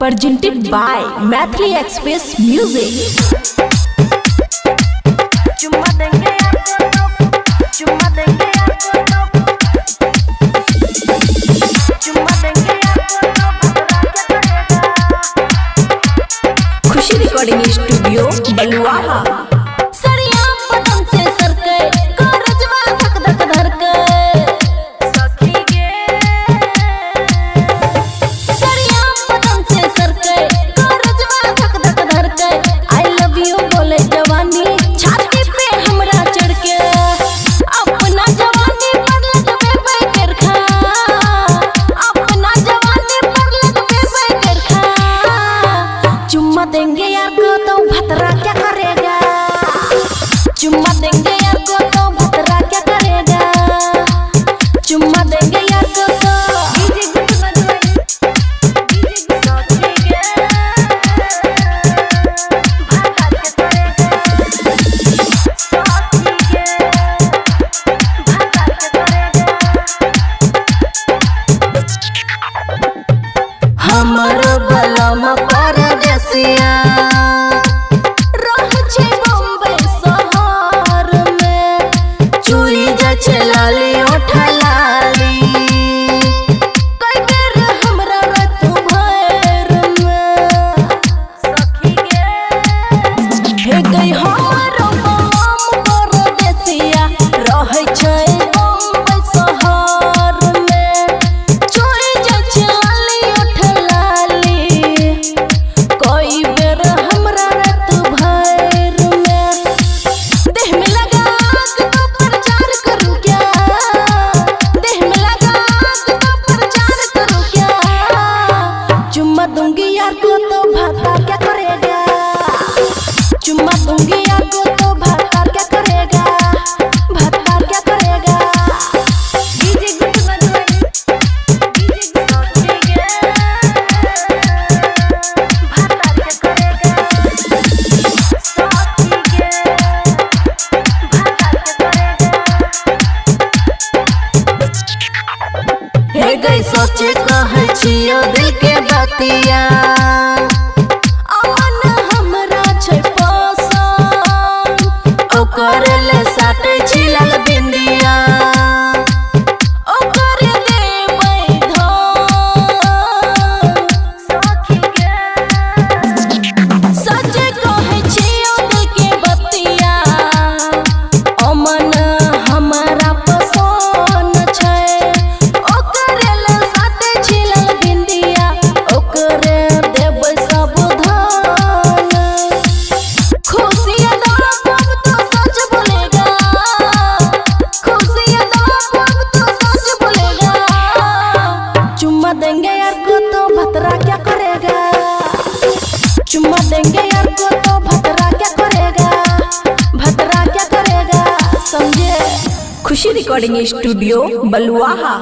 presented by Mathli Express Music. खुशी recording studio Baluaha. देंगे यार को तो भतरा क्या करेगा, चुम्मा देंगे यार को तो भतरा क्या करेगा, चुम्मा देंगे यार को तो हमारो बलमा परदेसिया लाली उठा लाली कई बेर हमरा रतु भर में सखी गे हे गई हमरो बम परदेसिया रहै छै बम्बई शहर में चोरी जा छै लाली उठा लाली कई बेर हमरा रतु भर में देह में लगा चुम्मा दूंगी यार को तो भतार क्या करेगा, चुम्मा दूंगी यार को तो भतार क्या करेगा, भतार क्या करेगा। हे गई सोचे कहै छियो दिल के बतिया अमन हमरा छै पसंद ओकर ले साटे छिलल बिंदिया ओकर देबै धन सखी गे सचे कहै छियो दिल के बतिया अमन हमरा पसंद छै देंगे यार को तो भतरा क्या करेगा, चुम्मा देंगे यार को तो भतरा क्या करेगा, भतरा क्या करेगा समझे। खुशी रिकॉर्डिंग स्टूडियो बलुआहा।